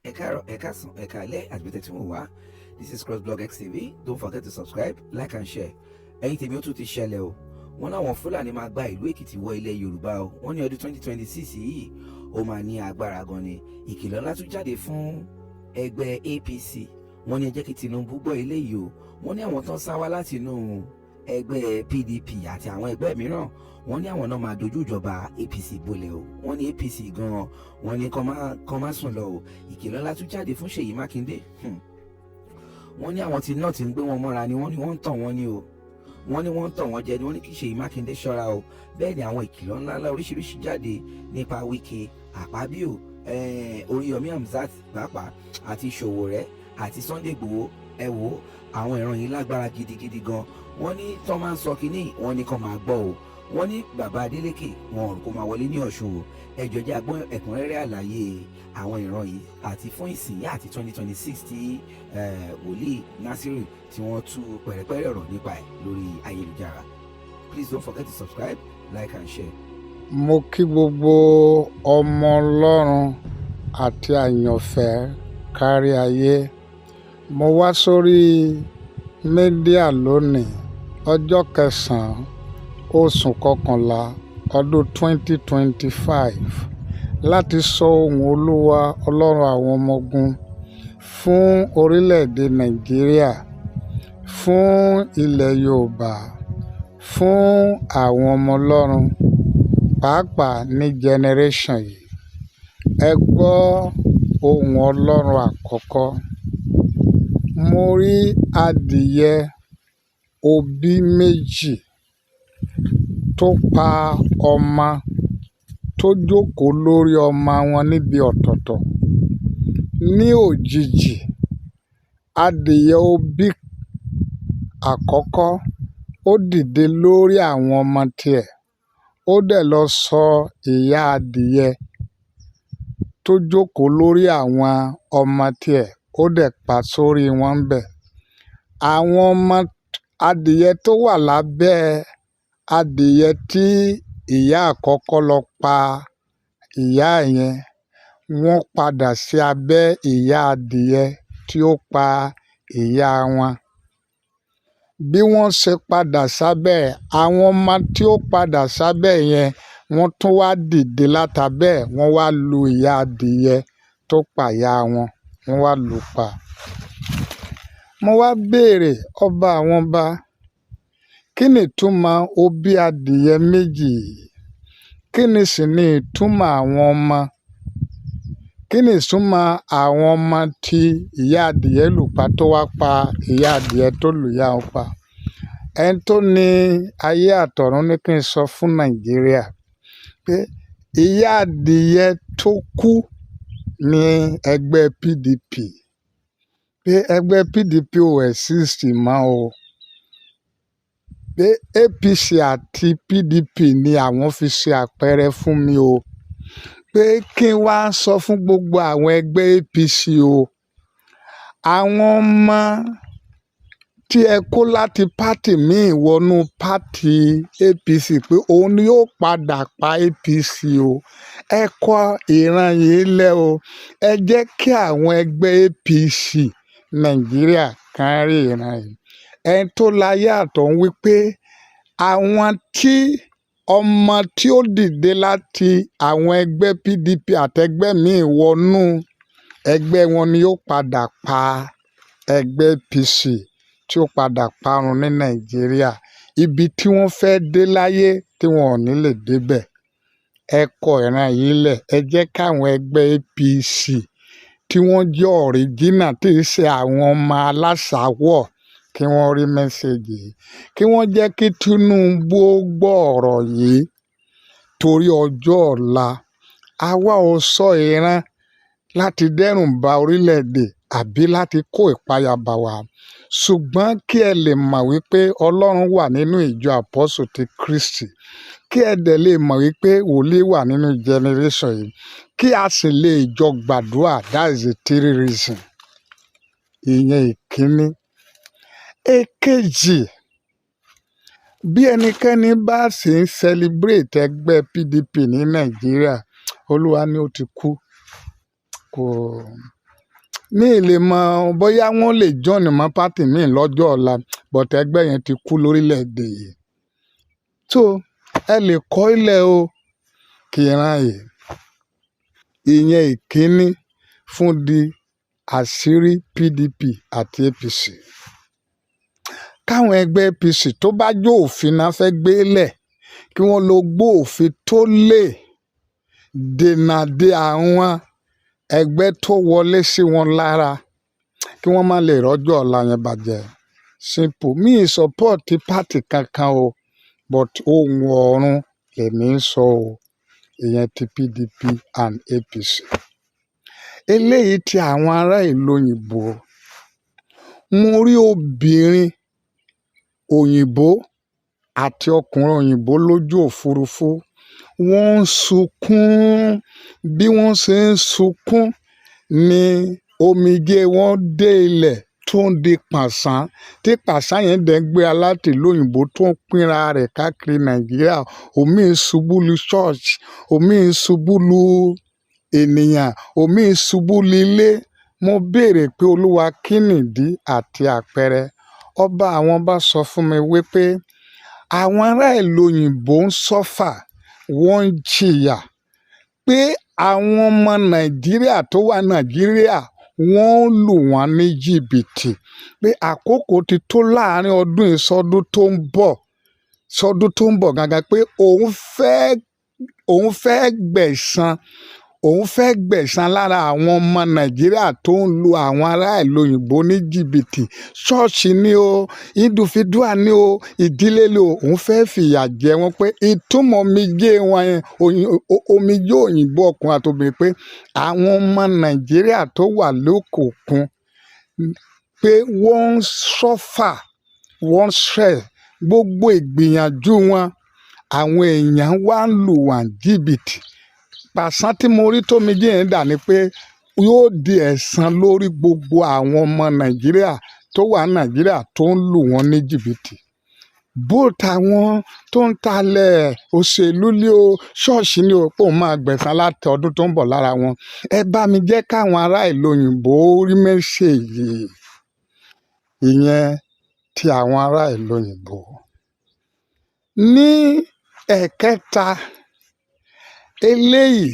Ẹ káàárọ̀, ẹ káàsán, ẹ káalẹ́ àti bí tẹ́ tí mo wá. This is crossblog XTV. Don't forget to subscribe, like and share. Ẹ̀yin tèmi ó tún ti ṣẹlẹ̀ o. Wọ́n láwọn Fúlàní máa gba ìlú Èkìtì wọ ilẹ̀ Yorùbá o. Wọ́n ní ọdún 2026 yìí ó máa ní agbára gan ni. Ìkìlọ̀ ńlá tún jáde fún ẹgbẹ́ APC. Wọ́n ní ẹ jẹ́ kí Tinubu gbọ́ eléyìí o. Wọ́n ní àwọn tán sá wá láti inú ẹgbẹ́ PDP àti àwọn ẹgbẹ́ mìíràn. Wọ́n ní àwọn náà máa dojú ìjọba APC bolẹ̀ o. Wọ́n ní APC gan-an wọ́n ní kán má sùn lọ o. Ìkìlọ̀ ńlá tún jáde fún Ṣèyí Mákindé. Wọ́n ní àwọn tí náà ti ń gbé wọn mọ́ra ni wọ́n ní wọ́n ń tàn wọ́n ní o. Wọ́n ní wọ́n ń tàn wọ́n jẹ ni wọ́n ní kí Ṣèyí Mákindé ṣọ́ra o. Bẹ́ẹ̀ ni àwọn ìkìlọ̀ ńláńlá oríṣiríṣi jáde nípa Wike, Akpabio, Oríyọmí Hamzat pàápàá àti Sowore àti Sunday Igboho. Ẹ wo àwọn ìran yìí lágbára gidigidi gan. Wọ́n ní tó máa ń sọ kínní wọ́n ní kán máa gbọ́ o. Wọ́n ní bàbá Adélékè wọn kò máa wọlé ní Ọ̀ṣun o. Ẹ jọ̀ọ́ jẹ́ agbọ́n ẹ̀kúnrẹ́rẹ́ àlàyé àwọn ìran yìí àti fún ìsìn àti 2026 tí wòlíì Nasiru tí wọ́n tú pẹ̀rẹ̀pẹ̀rẹ̀ ọ̀rọ̀ nípa ẹ̀ lórí ayélujára. Please don't forget to subscribe, like and share. Mo kí gbogbo ọmọ Ọlọ́run àti àyànfẹ́ kárí ayé. Mo wá sórí mídíà lónìí ọjọ́ 9 oṣù kọkànlá ọdún 2025 láti sọ ohùn Olúwa Ọlọ́run àwọn ọmọ ogun fún orílẹ̀-èdè Nàìjíríà, fún ilẹ̀ Yorùbá, fún àwọn ọmọ Ọlọ́run pàápàá ní generation yìí. Ẹ gbọ́ ohùn Ọlọ́run àkọ́kọ́. Mo rí adìyẹ òbí méjì tó pa ọmọ tó jókòó lórí ọmọ wọn níbi ọ̀tọ̀ọ̀tọ̀. Ní òjijì, adìyẹ òbí àkọ́kọ́ ó dìde lórí àwọn ọmọ tiẹ̀. Ó dẹ̀ lọ sọ ìyá adìyẹ tó jókòó lórí àwọn ọmọ tiẹ̀, ó dẹ̀ pa sórí wọn ńbẹ̀. Àwọn ọmọ adìyẹ tó wà lábẹ́ adìyẹ tí ìyá àkọ́kọ́ lọ pa ìyá yẹn, wọ́n padà sí abẹ́ ìyá adìyẹ tí ó pa ìyá wọn. Bí wọ́n ṣe padà sábẹ́, àwọn ọmọ tí ó padà sábẹ́ yẹn, wọ́n tún wá dìde látabẹ́, wọ́n wá lu ìyá adìyẹ tó pa ìyá wọn, wọ́n wá lù ú pa. Mo wá béèrè ọba àwọn ọba, kí ni ìtumọ̀ òbí adìyẹ méjì yìí? Kí ni sì ni ìtumọ̀ àwọn ọmọ? Kí ni ìtumọ̀ àwọn ọmọ tí ìyá adìyẹ lù pa tó wá pa ìyá adìyẹ tó lù ìyá wọn pa? Ẹni tó ní ayé àtọ̀run ní kí n sọ fún Nàìjíríà pé ìyá adìyẹ tó kú ní ẹgbẹ́ PDP, pé ẹgbẹ́ PDP ò exist mọ́ o. Pé APC àti PDP ni àwọn fi ṣe àpẹẹrẹ fún mi o. Pé kí n wá sọ fún gbogbo àwọn ẹgbẹ́ APC o. Àwọn ọmọ tí ẹ kó láti pátì míì wọnú pátì APC pé òun ni yóò padà pa APC o. Ẹ kọ ìran yìí lẹ́ o. Ẹ jẹ́ kí àwọn ẹgbẹ́ APC Nàìjíríà kan rí ìran yìí. Ẹni tó láyé àtọ̀run wí pé àwọn tí ọmọ tí ó dìde láti àwọn ẹgbẹ́ PDP àtẹgbẹ́ míì wọnú ẹgbẹ́ wọn ni yóò padà pa ẹgbẹ́ APC tí ó padà parun ní Nàìjíríà. Ibi tí wọ́n fẹ́ dé láyé tí wọn ò ní lè débẹ̀. Ẹ kọ ìran yìí lẹ̀. Ẹ jẹ́ káwọn ẹgbẹ́ APC tí wọ́n jẹ́ ọ̀ríjínà tí í ṣe àwọn ọmọ aláṣàwọ̀ kí wọ́n rí mẹ́sẹ̀gì yìí. Kí wọ́n jẹ́ kí Tinubu ó gbọ́ ọ̀rọ̀ yìí torí ọjọ́ ọ̀la. Àwa ò sọ ìran láti dẹ́rùn ba orílẹ̀-èdè àbí láti kó ìpayà bá wa. Ṣùgbọ́n kí ẹ lè mọ̀ wípé Ọlọ́run wà nínú ìjọ àpọ́sù ti Kristi. Kí ẹ dẹ̀ lè mọ̀ wípé wòlíì wà nínú generation yìí. Kí a sì lè jọ gbàdúrà. That is the 3 reason. Ìyẹn ìkíní. Èkejì, bí ẹnikẹ́ni bá sì ń celebrate ẹgbẹ́ PDP ní Nàìjíríà, Olúwa ni ó ti kú. mi ì lè mọ bóyá wọ́n lè join mọ́ pátì mi lọ́jọ́ ọ̀la but ẹgbẹ́ yẹn ti kú lórílẹ̀‐èdè yìí tó ẹ lè kọ́ ilẹ̀ o kì í ráàyè ìyẹn ìkíní fún di àṣírí PDP àti APC káwọn ẹgbẹ́ APC tó bá jó òfin náà fẹ́ gbé lẹ̀ kí wọ́n lo gbó òfin tó lè dènà de àwọn ẹgbẹ́ tó wọlé sí wọn lára kí wọ́n má lè rọ́jọ́ ọ̀la yẹn bàjẹ́ simple mi ì support party kankan o but ohun ọ̀run lèmi ń sọ o ìyẹn ti PDP and APC eléyìí ti àwọn ará ìlú òyìnbó mo rí obìnrin òyìnbó àti ọkùnrin òyìnbó lójú òfurufú wọ́n ń sunkún bí wọ́n ṣe ń sunkún ni omijé wọn dé ilẹ̀ tó ń di pàṣán tí pàṣán yẹn dẹ̀ ń gbé alátìlóyìnbó tó ń pínra rẹ̀ káàkiri Nàìjíríà omi ṣubú lu church omi ṣubú lu ènìyàn omi ṣubú lu ilé mo béèrè pé Olúwa kí nìdí àti àpẹẹrẹ ọba àwọn bá sọ fún mi wípé àwọn ará ìlú òyìnbó ń sọ́fà wọ́n ń jìyà pé àwọn ọmọ Nàìjíríà tó wà Nàìjíríà wọ́n ń lù wọ́n ní jìbìtì pé àkókò ti tó láàrin ọdún ìsọdún tó ń bọ̀ gangan pé òun fẹ́ gbẹ̀san lára àwọn ọmọ Nàìjíríà tó ń lu àwọn ará ìlú òyìnbó ní jìbìtì ṣọ́ọ̀ṣì ni o individual ni o ìdílé ni o òun fẹ́ fìyà jẹ wọ́n pé ìtumọ̀ omijé wọn yẹn omijé òyìnbó ọkùnrin àti obìnrin pé àwọn ọmọ Nàìjíríà tó wà lókè òkun pé wọ́n ń sọ́fà wọ́n stress gbogbo ìgbìyànjú wọn àwọn èèyàn wá ń lù wọ́n jìbìtì pàṣán tí mo rí tó mi jẹ́ yẹn dà ní pé yóò di ẹ̀san lórí gbogbo àwọn ọmọ Nàìjíríà tó wà Nàìjíríà tó ń lù wọ́n ní jìbìtì bó táwọn tó ń talẹ̀ òṣèlú ní o ṣọ́ọ̀ṣì ní o pé òun máa gbẹ̀san láti ọdún tó ń bọ̀ lára wọn ẹ bá mi jẹ́ káwọn ará ìlú òyìnbó rí mẹ́sẹ̀gì ìyẹn ti àwọn ará ìlú òyìnbó ní ẹ̀kẹta eléyìí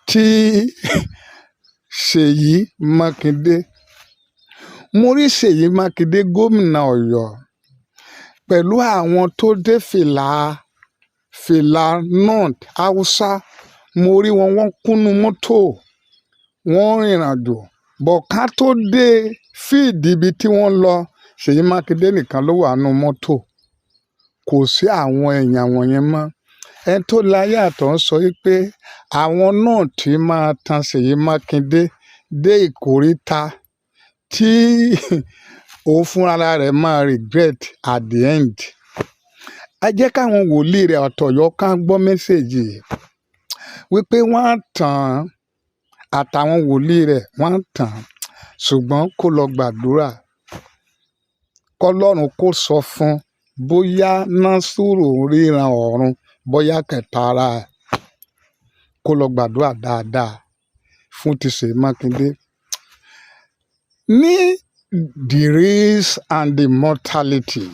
tí Ṣèyí Mákindé mo rí Ṣèyí Mákindé gómìnà Ọ̀yọ́ pẹ̀lú àwọn tó dé fìlà north Haúsá mo rí wọn wọ́n kúnnú mọ́tò wọ́n rìnrìnàjò bọ̀ká tó dé fíìdì ibi tí wọ́n lọ Ṣèyí Mákindé nìkan ló wà nù mọ́tò kò sí àwọn èèyàn wọ̀nyẹn mọ́ ẹni tó láyé àtọ̀ ń sọ wípé àwọn náà tí máa tan Ṣèyí Mákindé dé ìkóríta tí òun fúnra rẹ̀ máa regret at the end ẹ jẹ́ káwọn wòlíì rẹ̀ ọ̀tọ̀yọ́ ká gbọ́ mẹ́sẹ̀gì wípé wọ́n á tàn àtàwọn wòlíì rẹ̀ wọ́n á tàn ṣùgbọ́n kó lọ gbàdúrà kọ́lọ́run kó sọ fún bóyá Násùrù ríran ọ̀run bóyá kẹta ara ẹ̀ kó lọ gbàdúrà dáadáa fún ti Ṣèyí Mákindé ní the race and the mortality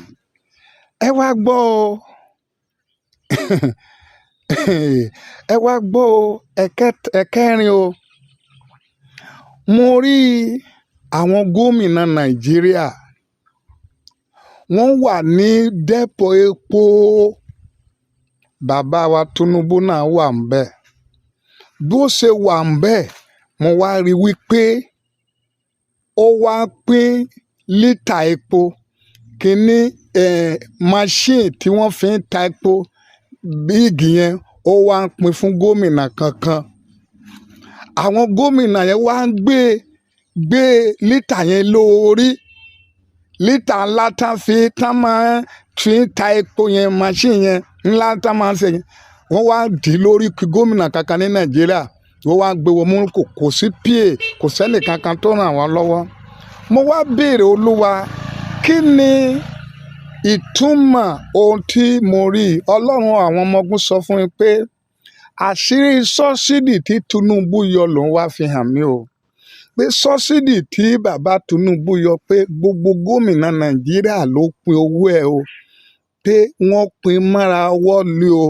ẹ wá gbọ́ o ẹ wá gbọ́ o ẹ̀kẹrin o mo rí àwọn gómìnà Nàìjíríà wọ́n wà ní dépò epo bàbá wa Tinubu náà wà ń bẹ̀ bó ṣe wà ń bẹ̀ mo wá rí wípé ó wá pín lítà epo kíní machine tí wọ́n fi ń ta epo bíìgì yẹn ó wá ń pín fún gómìnà kankan àwọn gómìnà yẹn wá ń gbé lítà yẹn lórí lítà ńlá tán máa fi ń ta epo yẹn machine yẹn ńlá tán máa ń ṣe yẹn wọ́n wá dì í lórí kí gómìnà kankan ní Nàìjíríà wọ́n wá gbé wọn mú kò sí pa kò sẹ́nì kankan tó ràn wọ́n lọ́wọ́ mo wá béèrè Olúwa kí ni ìtumọ̀ ohun tí mo rí Ọlọ́run àwọn ọmọ ogun sọ fún mi pé àṣírí sọ́sídì tí Tinubu yọ lòun wá fi hàn mí o pé sọ́sídì tí bàbá Tinubu yọ pé gbogbo gómìnà Nàìjíríà ló pín owó ẹ̀ o, pé wọ́n pín mọ́ra ọwọ́ lé o,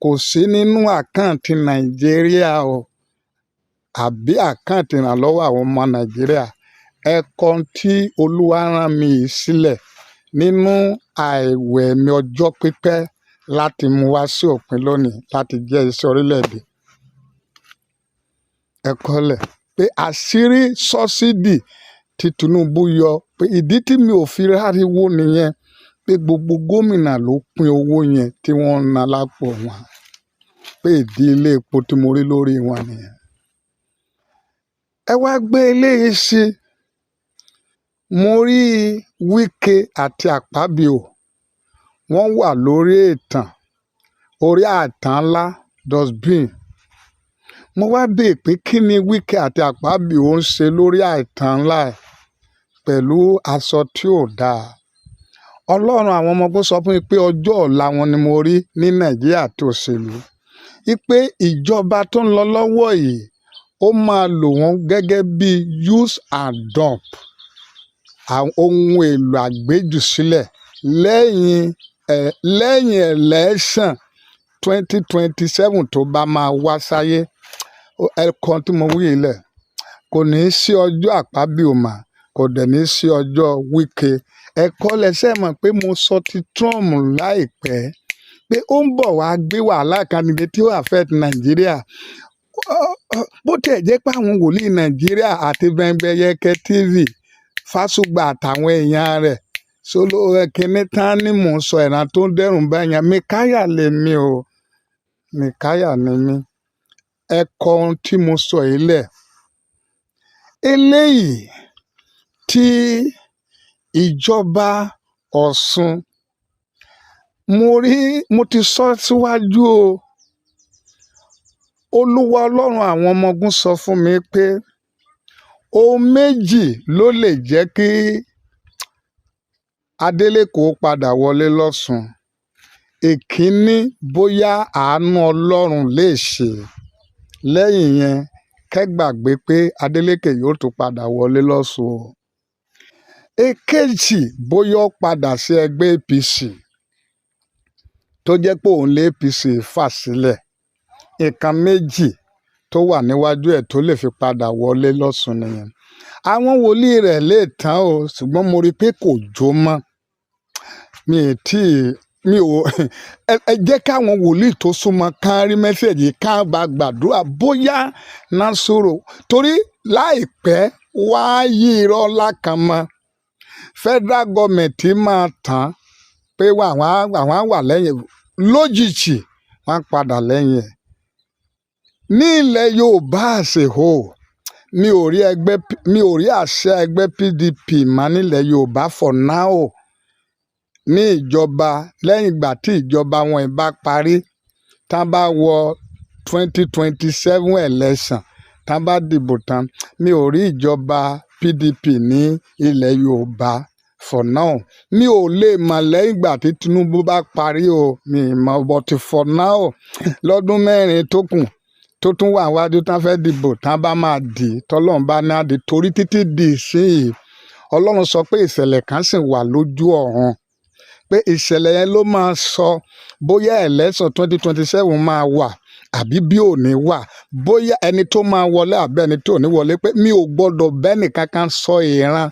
kò sí nínú àkáǹtì Nàìjíríà o, àbí àkáǹtì ìrànlọ́wọ́ àwọn ọmọ Nàìjíríà. Ẹ̀kọ́ tí Olúwa rán mi yìí sílẹ̀ nínú àìwẹ̀ mi ọjọ́ pípẹ́ láti mú wá sí òpin lónìí láti jẹ́ iṣẹ́ orílẹ̀-èdè. Ẹ̀kọ́ lẹ̀ pé àṣírí sọ́sídì tí Tinubu yọ pé ìdí tí mi ò fi ráriwo nìyẹn, pé gbogbo gómìnà ló pín owó yẹn tí wọ́n ń ná lápò wọn, pé ìdí ilé epo tí mo rí lórí wọn nìyẹn. Ẹ wá gbé eléyìí sí, mo rí Wike àti Akpabio, wọ́n wà lórí orí àtàn ńlá dustbin. Mo wá béè pé kí ni Wike àti Akpabio ń ṣe lórí àìtàn ńlá ẹ̀ pẹ̀lú aṣọ tí ò dáa. Ọlọ́run àwọn ọmọ ogun sọ fún mi pé ọjọ́ ọ̀la wọn ni mo rí ní Nàìjíríà tó òṣèlú. Wípé ìjọba tó ń lọ lọ́wọ́ yìí ó máa lò wọ́n gẹ́gẹ́ bí use and dump, ohun èlò àgbéjùsílẹ̀ lẹ́yìn election 2027 tó bá máa wá sáyé. Ẹ̀kan tí mo wí ilẹ̀ kò ní í sí ọjọ́ Akpabio mà, kò dẹ̀ ní í sí ọjọ́ Wike. Ẹ̀kọ́ lẹ́sẹ̀ mọ̀ pé mo sọ ti Trump láìpẹ́ pé ó ń bọ̀ wá gbé wàhálà kan níbi tí ó affect Nàìjíríà. Bó tẹ̀ jẹ́ pé àwọn wòlíì Nàìjíríà àti Bẹ́ńbẹ́yẹkẹ TV, Fásùgbà àtàwọn èèyàn rẹ̀ solo kìíní tán ni mò ń sọ ìran tó ń dẹ́rùn báyàn. Mìkáyà lèmi o, Mìkáyà ni mí. Ẹ̀kọ́ tí mo sọ yìí lẹ̀. Eléyìí tí ìjọba Ọ̀ṣun, mo ti sọ síwájú o. Olúwa Ọlọ́run àwọn ọmọ ogun sọ fún mi pé ohun méjì ló lè jẹ́ kí Adeleke padà wọlé lọ́sùn. Èkíní, bóyá àánú Ọlọ́run lè ṣe. Lẹ́yìn yẹn, kẹ́gbàgbé pé Adeleke yóò tún padà wọlé lọ́sùn o. Èkejì, bóyá ó padà sí ẹgbẹ́ APC tó jẹ́ pé òun lé APC fà sílẹ̀. Nǹkan méjì tó wà níwájú ẹ̀ tó lè fi padà wọlé lọ́sùn nìyẹn. Àwọn wòlíì rẹ̀ lè tán o, ṣùgbọ́n mo rí i pé kò jó mọ́. Ẹ jẹ́ káwọn wòlíì tó súnmọ́ kán rí mẹ́sẹ̀jì ká bá gbàdúrà bóyá Nasiru, torí láìpẹ́ wá yí irọ́ ńlá kan mọ́. Federal government máa tán pé àwọn wà lẹ́yìn, lójijì wọ́n padà lẹ́yìn ẹ̀. Ní ilẹ̀ Yorùbá àṣehò, mi ò rí àṣẹ ẹgbẹ́ PDP mọ́ nílẹ̀ Yorùbá for now. Ní ìjọba lẹ́yìn ìgbà tí ìjọba wọn bá parí, tá bá wọ 2027 election, tá bá dìbò tán, mi ò rí ìjọba PDP ní ilẹ̀ Yorùbá for now. Mi ò lè mọ̀ lẹ́yìn ìgbà tí Tinubu bá parí o, mi mọ̀, but for now lọ́dún mẹ́rin tó kù tó tún wà wájú tán fẹ́ dìbò tán bá máa dì tọ́lọ́run bá ní àdì, torí títí di ìsinyìí Ọlọ́run sọ pé ìṣẹ̀lẹ̀ kan sì wà lójú ọ̀run, pé ìṣẹ̀lẹ̀ yẹn ló máa sọ bóyá election 2027 máa wà àbí bí ò ní wà, bóyá ẹni tó máa wọlé àbí ẹni tó ní wọlé, pé mi ò gbọ́dọ̀ bẹ́ẹ̀ nìkankan sọ ìran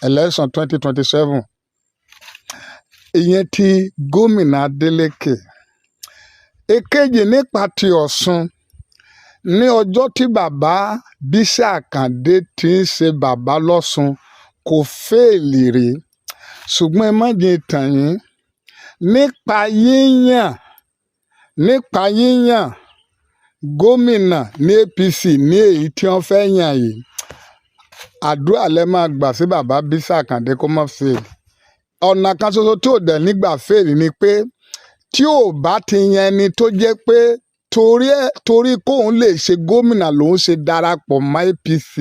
election 2027. Ìyẹn ti gómìnà Adeleke. Èkejì, nípa ti Ọ̀ṣun, ní ọjọ́ tí bàbá Bísí Àkàndé ti ń ṣe bàbá lọ́ṣun kò fẹ́ẹ̀lì rí, ṣùgbọ́n ẹ má jẹ́ tàn yín, nípa yíyàn gómìnà ní APC ní èyí tí wọ́n fẹ́ yàn yìí, àdúrà lẹ máa gbà sí bàbá Bísí Àkàndé kó má fẹ́ẹ̀lì. Ọ̀nà kan ṣoṣo tí ò dẹ̀ nígbà fẹ́ẹ̀lì ni pé tí ò bá ti yan ẹni tó jẹ́ pé torí kóun lè ṣe gómìnà lòun ṣe darapọ̀ mọ́ APC,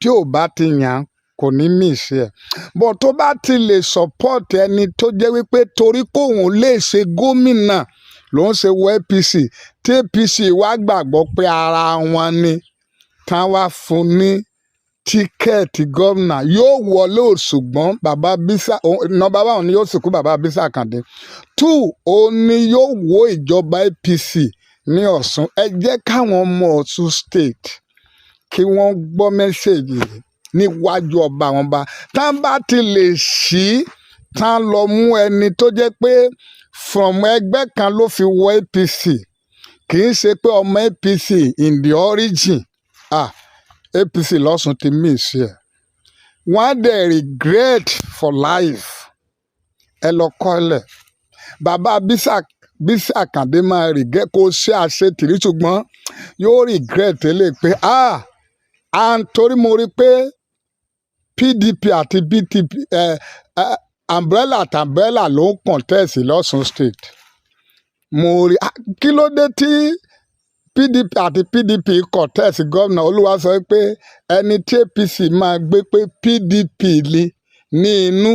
tí ò bá ti yàn kò ní mí ṣe ẹ̀. Bọ̀ tó bá ti lè support ẹni tó jẹ́ wípé torí kóun lè ṣe gómìnà lòun ṣe wọ APC, tí APC wá gbàgbọ́ pé ara wọn ni, tán wá fún ní tíkẹ́ẹ̀tì gómìnà yóò wọlé o, ṣùgbọ́n bàbá Bísí nọ́mbà 1 ni yóò sìnkú bàbá Bísí Àkàndé 2 òun ni yóò wó ìjọba APC ní Ọ̀ṣun. Ẹ jẹ́ káwọn ọmọ Ọ̀ṣun state kí wọ́n gbọ́ mẹ́sẹ̀gì níwájú ọba àwọn ọba tán bá ti lè ṣí tán lọ mú ẹni tó jẹ́ pé from ẹgbẹ́ kan ló fi wọ APC kì í ṣe pé ọmọ APC in the origin APC lọ́sùn ti miss ẹ̀ wọ́n á dẹ̀ regret for life. Ẹ lọ kọ́lẹ̀ bàbá Bísí Àkàndé máa regret kó ṣe àṣetìrí ṣùgbọ́n yóò regret lè pé torí mo rí pé PDP àti BTP umbrella àti umbrella ló ń contest lọ́sùn state. Mo rí kí ló dé tí PDP àti PDP contest gómìnà Olúwa sọ pé ẹni tí APC máa gbé pé PDP ní inú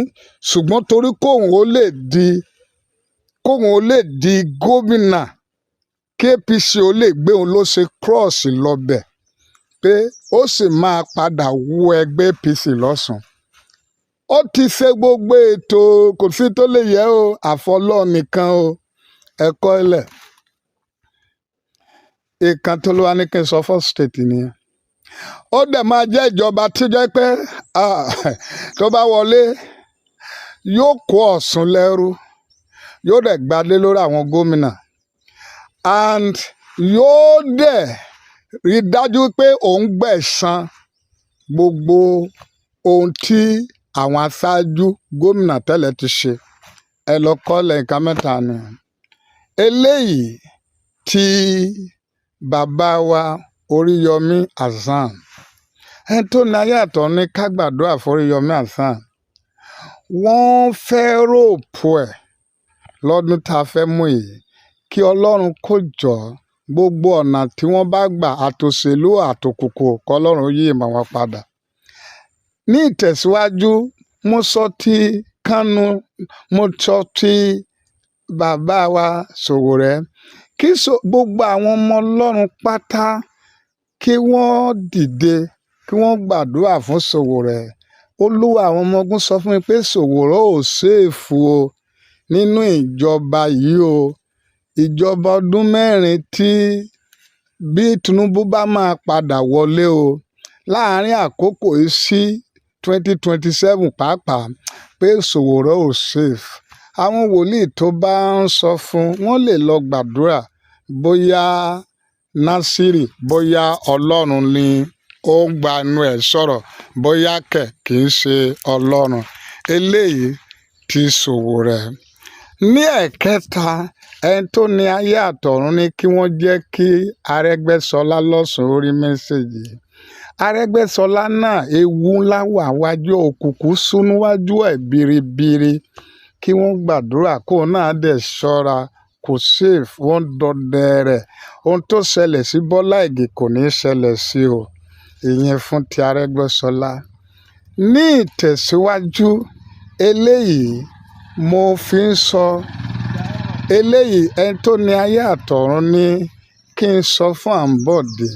ṣùgbọ́n torí kóun ó lè di gómìnà kí APC ó lè gbé òun ló ṣe cross lọ́bẹ̀ pé ó sì máa padà wọ ẹgbẹ́ APC lọ́sùn. Ó ti ṣe gbogbo ètò kò sí tó lè yẹ o àfọlọ́ nìkan o ẹ̀kọ́ ilẹ̀ ìkan tó ló wá ní kí n sọ first state nìyẹn. Ó dẹ̀ máa jẹ́ ìjọba tí jẹ́ pé tó bá wọlé yóò kó Ọ̀ṣun lẹ́rú yóò dẹ̀ gbadé lórí àwọn gómìnà and yóò dẹ̀ rí dájú pé òun gbẹ̀san gbogbo ohun tí àwọn aṣáájú gómìnà tẹ́lẹ̀ ti ṣe. Ẹ lọ kọ́lẹ̀ nǹkan mẹ́ta ni eléyìí tí bàbá wa Oríyọmí Hasan ẹni tó ní ayé àtọ̀ ní ká gbàdúrà fún Oríyọmí Hasan wọ́n fẹ́ ròpù ẹ̀ lọ́dún tá a fẹ́ mú yìí kí Ọlọ́run kó jọ gbogbo ọ̀nà tí wọ́n bá gbà àtòṣèlú àtòkùkù kọ́lọ́run yí ìmọ̀ wọn padà. Ní ìtẹ̀síwájú mo sọ ti Kánú mo sọ ti bàbá wa Sowore kí gbogbo àwọn ọmọ Ọlọ́run pátá kí wọ́n dìde kí wọ́n gbàdúrà fún Sowore. Olúwa àwọn ọmọ ogun sọ fún mi pé Sowore ò ṣèèfù o nínú ìjọba yìí o ìjọba ọdún 4 tí bí Tinubu bá máa padà wọlé o láàárín àkókò yìí sí 2027 pàápàá pé Sowore ò safe. Àwọn wòlíì tó bá ń sọ fún wọn lè lọ gbàdúrà bóyá Násírì bóyá Ọlọ́run ni ó ń gbanú ẹ̀ sọ̀rọ̀ bóyá kì í ṣe Ọlọ́run eléyìí ti Sowore. Ní ẹ̀kẹta ẹni tó ní ayé àtọ̀run ní kí wọ́n jẹ́ kí Arẹ́gbẹ́ṣọlá lọ́sùn orí mẹ́sẹ̀gì. Arẹ́gbẹ́ṣọlá náà ewu ńlá wà wájú òkùnkùn súnúwájú ẹ̀ biribiri kí wọ́n gbàdúrà kó náà dẹ̀ ṣọ́ra kò safe wọ́n dọdẹ rẹ̀ ohun tó ṣẹlẹ̀ sí Bọ́lá Ìgè kò ní ṣẹlẹ̀ sí o ìyẹn fún ti Arẹ́gbẹ́ṣọlá. Ní ìtẹ̀síwájú eléyìí mo fi ń sọ eléyìí ẹni tó ní ayé àtọ̀run ní kí n sọ fún Ambode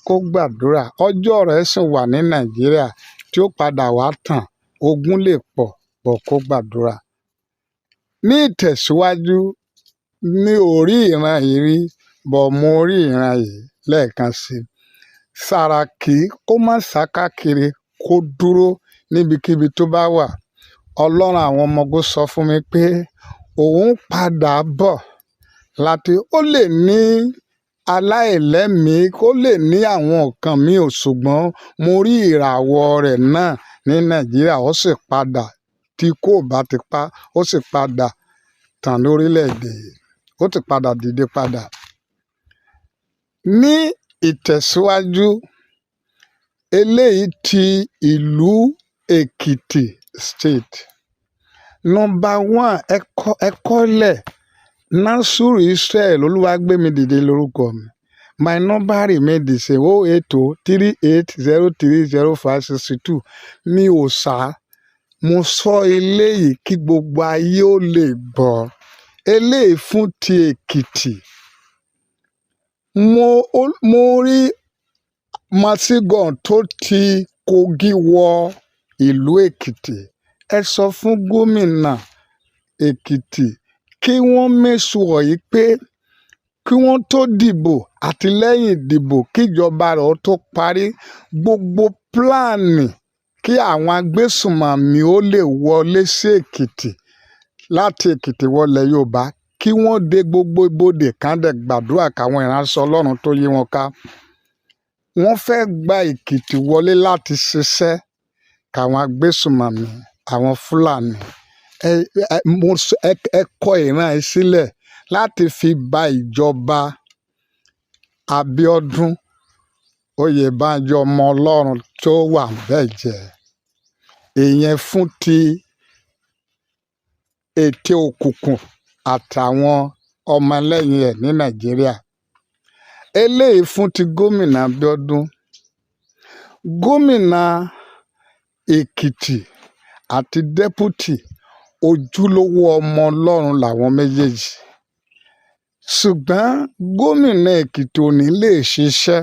kó gbàdúrà ọjọ́ rẹ̀ sì wà ní Nàìjíríà tí ó padà wá tàn ogun lè pọ̀ kó gbàdúrà. Ní ìtẹ̀síwájú mi ò rí ìran yìí rí bọ̀ mo rí ìran yìí lẹ́ẹ̀kan sí i. Sàràkí kó má sá káàkiri kó dúró níbikíbi tó bá wà. Ọlọ́run àwọn ọmọ ogun sọ fún mi pé òun padà bọ̀ láti ó lè ní aláìlẹ́mìí kó lè ní àwọn nǹkan míì ò ṣùgbọ́n mo rí ìràwọ̀ rẹ̀ náà ní Nàìjíríà ó sì padà tí kò bá ti pa ó sì padà tàn lórílẹ̀‐èdè ó ti padà dìde padà. Ní ìtẹ̀síwájú eléyìí ti ìlú Èkìtì state nọ́mbà 1 ẹ̀kọ́lẹ̀ Nasiru Israel Olúwagbémidìde lórúkọ mi. My number remain the same 08038030562 mi ò sá mo sọ eléyìí kí gbogbo ayé ó lè gbọ́ eléyìí fún ti Èkìtì. Mo rí masigan tó ti Kogi wọ ìlú Èkìtì, ẹ sọ fún gómìnà Èkìtì kí wọ́n make sure yìí pé kí wọ́n tó dìbò àti lẹ́yìn ìdìbò kíjọba rẹ̀ ó tó parí, gbogbo pílánì kí àwọn agbésùnmọ̀mí ó lè wọlé sí Èkìtì láti Èkìtì wọlé Yorùbá, kí wọ́n dé gbogbo ibodè kan dẹ̀ gbàdúrà káwọn ìránṣẹ́ Ọlọ́run tó yí wọn ká. Wọ́n fẹ́ gba Èkìtì wọlé láti ṣiṣẹ́ káwọn agbésùnmọ̀mí, àwọn Fúlàní. Ẹ kọ ìran yìí sílẹ̀ láti fi ba ìjọba Abíọ́dún Oyèbánjí ọmọ Ọlọ́run tó wà bẹ́ẹ̀ jẹ́. Ìyẹn fún ti ète òkùnkùn àtàwọn ọmọlẹ́yìn ẹ̀ ní Nàìjíríà. Eléyìí fún ti gómìnà Abíọ́dún. Gómìnà Èkìtì àti dẹ́pútì ojúlówó ọmọ Ọlọ́run làwọn méjèèjì. Ṣùgbọ́n gómìnà Èkìtì ò ní lè ṣiṣẹ́,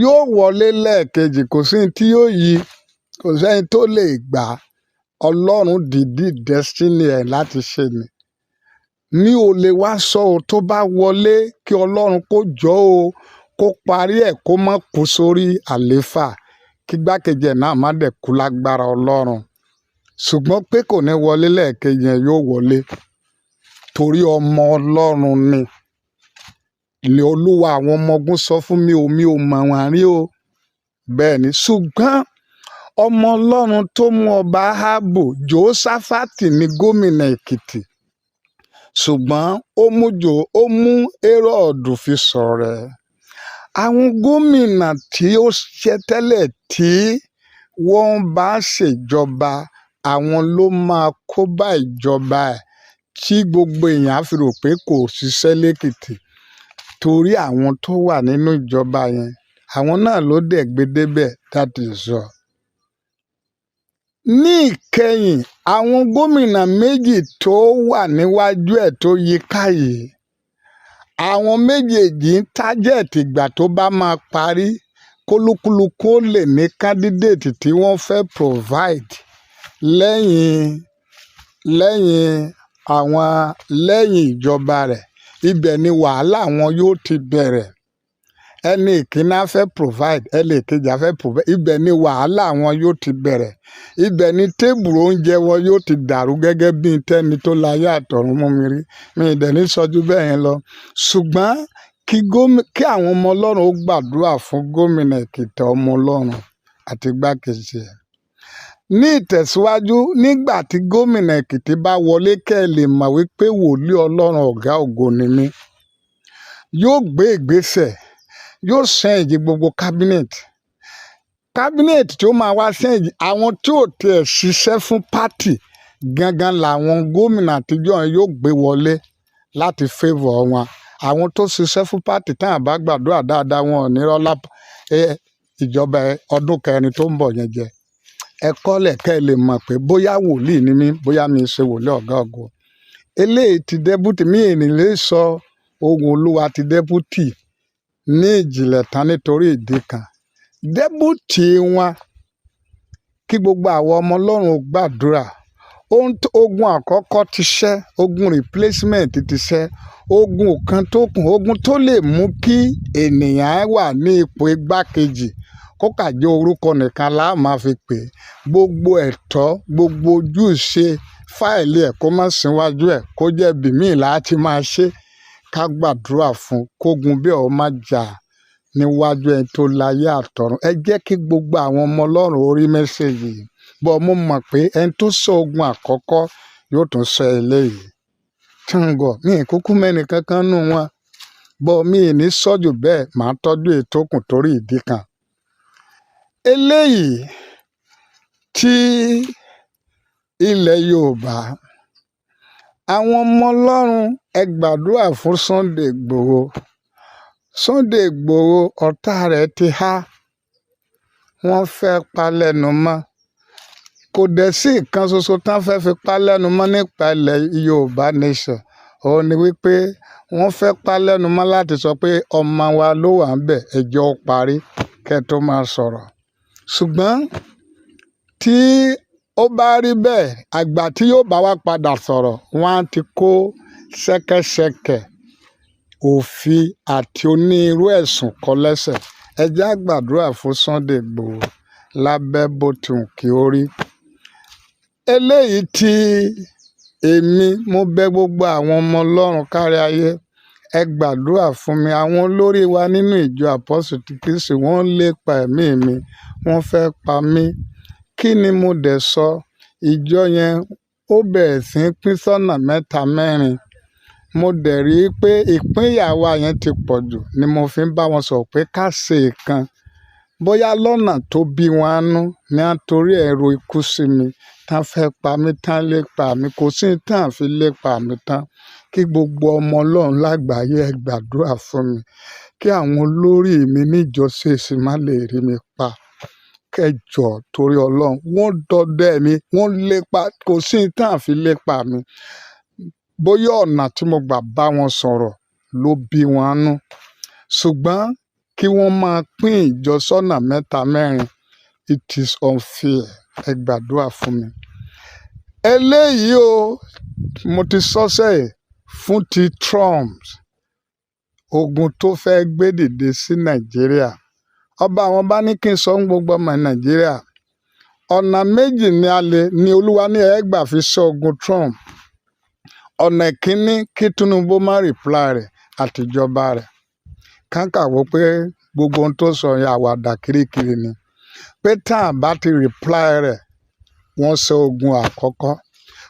yóò wọlé lẹ́ẹ̀kejì, kò sí ní tí yóò yí, kò sẹ́ni tó lè gbà á. Ọlọ́run dìídì destiny ẹ̀ láti ṣe ni. Mi ò lè wá sọ ọ́ tó bá wọlé kí Ọlọ́run kó jọ́ o, kó parí ẹ̀ kó má kú sórí àlééfà, kí gbákejì ẹ̀ náà má dẹ̀ kú lágbára Ọlọ́run. Ṣùgbọ́n pé kò ní wọlé lẹ́ẹ̀kejì yẹn yóò wọlé torí ọmọ Ọlọ́run ni. Ilé Olúwa àwọn ọmọ ogun sọ fún mi ò mọ̀ wọ́n rí o. Bẹ́ẹ̀ ni, ṣùgbọ́n ọmọ Ọlọ́run tó mú ọba Áhábù, Jèhóṣáfátì ní gómìnà Èkìtì. Ṣùgbọ́n ó mú Héródù fi ṣọ̀rẹ́. Àwọn gómìnà tí ó ṣe tẹ́lẹ̀ tí wọ́n bá ṣèjọba, àwọn ló máa kó bá ìjọba ẹ̀ tí gbogbo èèyàn á fi rò pé kò ṣiṣẹ́ lÉkìtì. Torí àwọn tó wà nínú ìjọba yẹn, àwọn náà ló dẹ̀ gbé débẹ̀, that is all. Ní ìkẹyìn, àwọn gómìnà méjì tó wà níwájú ẹ̀ tó yíká yìí, àwọn méjèèjì ń tájẹ̀tì ìgbà tó bá máa parí kólúkúlùkù ó lè ní candidate tí wọ́n fẹ́ provide lẹ́yìn ìjọba rẹ̀. Ibẹ̀ ni wàhálà wọn yóò ti bẹ̀rẹ̀. Ẹni ìkíní á fẹ́ provide, ẹni ìkejì á fẹ́ provide. Ibẹ̀ ni wàhálà wọn yóò ti bẹ̀rẹ̀. Ibẹ̀ ni tébùrù oúnjẹ wọn yóò ti dàrú gẹ́gẹ́ bí tẹ́ni tó láyé àtọ̀run mú mi rí. Mi ì dẹ̀ ní sọjú bẹ́ẹ̀ yẹn lọ. Ṣùgbọ́n kí àwọn ọmọ Ọlọ́run ó gbàdúrà fún gómìnà Èkìtì ọmọ Ọlọ́run àti igbákejì ẹ̀. Ní ìtẹ̀síwájú, nígbà tí gómìnà Èkìtì bá wọlé, kẹ́ ẹ lè mọ̀ wípé wòlíì Ọlọ́run ọ̀gá ògo ni mí. Yóò gbé ìgbésẹ̀, yóò ṣẹ́ǹjì gbogbo kábínẹ̀tì. Kábínẹ̀tì tí ó máa wá ṣẹ́ǹjì, àwọn tí ò tiẹ̀ ṣiṣẹ́ fún pátì gangan làwọn gómìnà àtijọ́ yẹn yóò gbé wọlé láti favour wọn. Àwọn tó ṣiṣẹ́ fún pátì tí àwọn bá gbàdúrà dáadáa, wọn ò ní rọ́lá ìjọba ọdún kẹrin tó ń bọ̀ yẹn jẹ. Ẹ kọ́lẹ̀ kẹ́ ẹ lè mọ̀ pé bóyá wòlíì ni mí, bóyá mi ṣe wòlíì ọ̀gá ògo. Eléyìí ti dẹ́pútì, mi ì ní lè sọ ohun Olúwa ti dẹ́pútì ní ìjìnlẹ̀ tán nítorí ìdí kan. Dẹ́pútì wọn, kí gbogbo àwọn ọmọ Ọlọ́run gbàdúrà. Ogun àkọ́kọ́ ti ṣẹ́, ogun replacement ti ṣẹ́, ogun kan tó kù, ogun tó lè mú kí ènìyàn wà ní ipò igbákejì kó kà jẹ́ orúkọ nìkan la máa fi pè é. Gbogbo ẹ̀tọ́, gbogbo ojúṣe fáìlì ẹ̀ kó má síwájú ẹ̀, kó jẹ́ bìmí láti máa ṣe. Ká gbàdúrà fún kógun bí ó má jà níwájú ẹni tó láyé àtọ̀run. Ẹ jẹ́ kí gbogbo àwọn ọmọ Ọlọ́run orí mẹ́sẹ̀gì yìí. Bọ́ mo mọ̀ pé ẹni tó sọ ogun àkọ́kọ́ yóò tún sọ eléyìí. Tàngọ̀ mi ì kúkú mẹ́ni kankan nù wọn. Bọ́ mi ì ní sọ́jù bẹ́ẹ̀, màá tọ́jú ètò kùn torí ìdí kan. Eléyìí tí ilẹ̀ Yorùbá, àwọn ọmọ Ọlọ́run ẹ gbàdúrà fún Sunday Igboho. Sunday Igboho ọ̀tá rẹ̀ ti há, wọ́n fẹ́ pa lẹ́nu mọ́. Kò dẹ̀ sí nǹkan ṣoṣo tán fẹ́ fi pa lẹ́nu mọ́ nípa ilẹ̀ Yorùbá nation. Òun ni wípé wọ́n fẹ́ pa lẹ́nu mọ́ láti sọ pé ọmọ wa ló wà ń bẹ̀, ẹjọ́ parí. kẹ́ tó máa sọ̀rọ̀. Ṣùgbọ́n tí ó bá rí bẹ́ẹ̀, àgbà tí yóò bá wa padà sọ̀rọ̀, wọ́n á ti kó ṣẹ́kẹ́ṣẹkẹ̀, òfin àti onírú ẹ̀sùn kọ lẹ́sẹ̀. Ẹ jẹ́ á gbàdúrà fún Sunday Igboho lábẹ́ bó ti wù kí ó rí. Eléyìí tí mo bẹ̀ gbogbo àwọn ọmọ Ọlọ́run kárí ayé, ẹ gbàdúrà fún mi. Àwọn olórí wa nínú ìjọ Apostle ti Kristi wọ́n ń lépa ẹ̀mí mi, wọ́n fẹ́ pa mí. Kí ni mo dẹ̀ sọ? Ìjọ yẹn ó bẹ̀rẹ̀ sí í pín sọ́nà mẹ́ta mẹ́rin. Mo dẹ̀ rí i pé ìpínyà wa yẹn ti pọ̀ jù ni mo fi ń bá wọn sọ̀rọ̀ pé ká ṣe ìkan. Bóyá lọ́nà tó bí wọn á nú ni a torí ẹ̀rọ ikú sí mi, tán fẹ́ pa mí, tán lépa mi. Kò sí ní tán fi lépa mi tán. Kí gbogbo ọmọ Ọlọ́run lágbàáyé ẹ gbàdúrà fún mi. Kí àwọn olórí mi níjọ CAC má lè rí mi pa. Kẹ́ jọ̀ọ́ torí Ọlọ́run. Wọ́n dọdẹ mi, wọ́n lépa, kò sí ní tán fi lépa mi. Bóyá ọ̀nà tí mo gbà bá wọn sọ̀rọ̀ ló bí wọn nú. Ṣùgbọ́n kí wọ́n máa pín ìjọ sọ́nà mẹ́ta mẹ́rin, it is unfair. Ẹ gbàdúrà fún mi. Eléyìí o, mo ti sọ sẹ́yìn fún ti Trump, ogun tó fẹ́ gbé dìde sí Nàìjíríà. Ọba àwọn bá ní kí n sọ fún gbogbo ọmọ Nàìjíríà. Ọ̀nà méjì ni Olúwa ní ẹ gbà fi ṣẹ́ ogun Trump. Ọ̀nà ìkíní kí Tinubu má reply rẹ̀ àtijọba rẹ̀. Káńkà wò pé gbogbo ohun tó sọ yẹn àwàdà kirikiri ni. Pé tá a bá ti reply rẹ̀, wọ́n ṣẹ́ ogun àkọ́kọ́.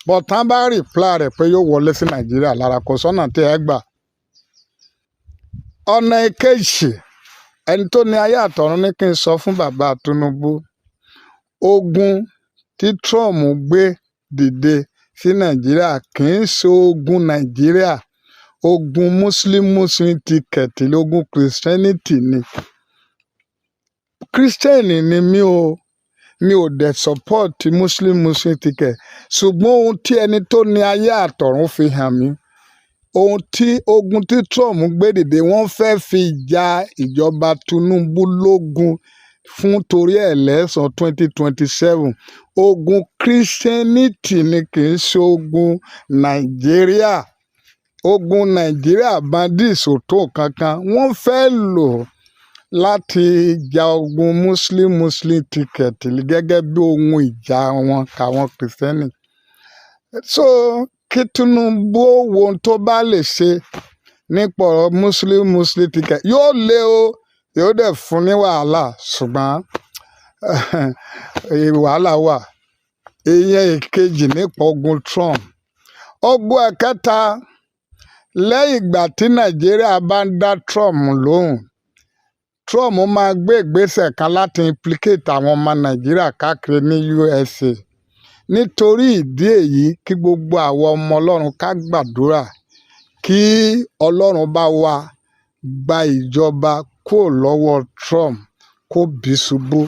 But tá a bá reply rẹ̀ pé yóò wọlé sí Nàìjíríà lára, kò sọ́nà tí ẹ gbà. Ọ̀nà ìkejì, ẹni tó ní ayé àtọ̀run ní kí n sọ fún bàbá Tinubu. Ogun tí Trump gbé dìde sí Nàìjíríà kì í ṣe ogun Nàìjíríà. Ogun Muslim ticket, ogun Christianity ni. Christian ni mí o. Mi ò dẹ̀ support Muslim ticket. Ṣùgbọ́n ohun tí ẹni tó ní ayé àtọ̀run fi hàn mí, ogun tí Trump gbé dìde, wọ́n fẹ́ fi ja ìjọba Tinubu lógun fún torí ẹlẹ́sàn 2027. Ogun Christianity ni kì í ṣe ogun Nàìjíríà. Ogun Nàìjíríà bandits ò tó kankan. Wọ́n fẹ́ lò láti ja ogun Muslim ticket gẹ́gẹ́ bí ohun ìjà wọn káwọn Kristẹni. So kí Tinubu wo ohun tó bá lè ṣe nípa ọ̀rọ̀ Muslim ticket. Yóò lé o, yóò dẹ̀ fún ní wàhálà, ṣùgbọ́n wàhálà wà. Ìyẹn ìkejì nípa ogun Trump. Ogun ẹ̀kẹta, lẹ́yìn ìgbà tí Nàìjíríà bá ń dá Trump lóhùn, Trump máa gbé ìgbésẹ̀ kan láti implicate àwọn ọmọ Nàìjíríà káàkiri ní USA. Nítorí ìdí èyí, kí gbogbo àwọn ọmọ Ọlọ́run ká gbàdúrà kí Ọlọ́run bá wa gba ìjọba kúrò lọ́wọ́ Trump kó bì ṣubú.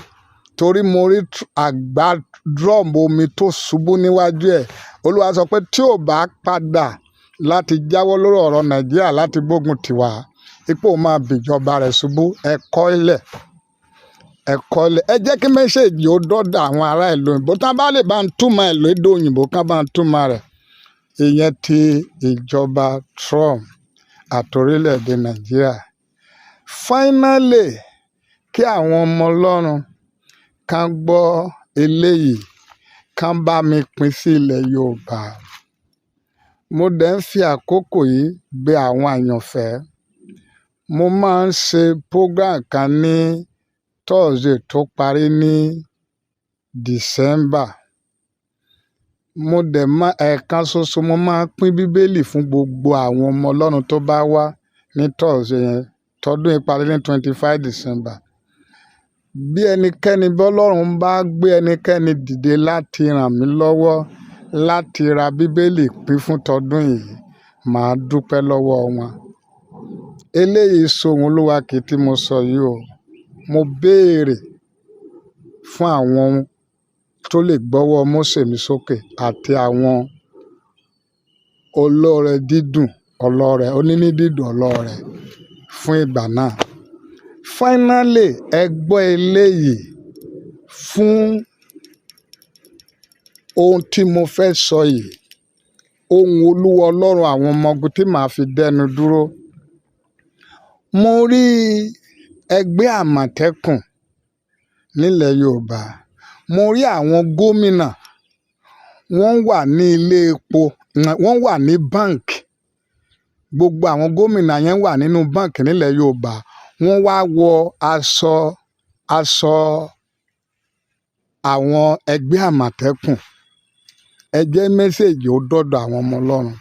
Torí mo rí àgbá drum omi tó ṣubú níwájú ẹ̀. Olúwa sọ pé tí ò bá padà láti jáwọ́ lórí ọ̀rọ̀ Nàìjíríà láti gbógun tiwa, ipò máa bìjọba rẹ̀ ṣubú. Ẹ kọ́ ilẹ̀. Ẹ jẹ́ kí mẹ́sẹ̀jì ó dọ́dọ̀ àwọn ará ìlú òyìnbó. Tá bá lè bá ń túmọ̀ ẹ̀ lédè òyìnbó, ká bá ń túmọ̀ rẹ̀. Ìyẹn ti ìjọba Trump àti orílẹ̀-èdè Nàìjíríà. Finally, kí àwọn ọmọ Ọlọ́run ká gbọ́ eléyìí, ká bá mi pín sí ilẹ̀ Yorùbá. Mo dẹ̀ ń fi àkókò yìí bẹ̀ àwọn àyànfẹ́. Mo máa ń ṣe program kan ní Thursday tó parí ní December. Mo dẹ̀ ẹ̀ẹ̀kan ṣoṣo mo máa ń pín Bíbélì fún gbogbo àwọn ọmọ Ọlọ́run tó bá wá ní Thursday yẹn. Tọdún ìparí ní 25 December. Bí ẹnikẹ́ni bí Ọlọ́run bá gbé ẹnikẹ́ni dìde láti ràn mí lọ́wọ́ láti ra Bíbélì pín fún tọdún yìí, màá dúpẹ́ lọ́wọ́ wọn. Eléyìí sóhun Olúwa kì í tí mo sọ yìí o. Mo béèrè fún àwọn tó lè gbọ́wọ́ Mósè mi sókè àti àwọn olóore dídùn, oníní dídùn ọlọ́rẹ fún ìgbà náà. finally ẹ gbọ́ eléyìí fún ohun tí mo fẹ́ sọ yìí, ohun Olúwa Ọlọ́run àwọn ọmọ ogun tí màá fi dẹnu dúró. Mo rí ẹgbẹ́ Àmọ̀tẹ́kùn nílẹ̀ Yorùbá. Mo rí àwọn gómìnà, wọ́n wà ní ilé epo, wọ́n wà ní báǹkì. Gbogbo àwọn gómìnà yẹn wà nínú báǹkì nílẹ̀ Yorùbá. Wọ́n wá wọ aṣọ àwọn ẹgbẹ́ Àmọ̀tẹ́kùn. Ẹ jẹ́ mẹ́sẹ̀jì ó dọ́dọ̀ àwọn ọmọ Ọlọ́run.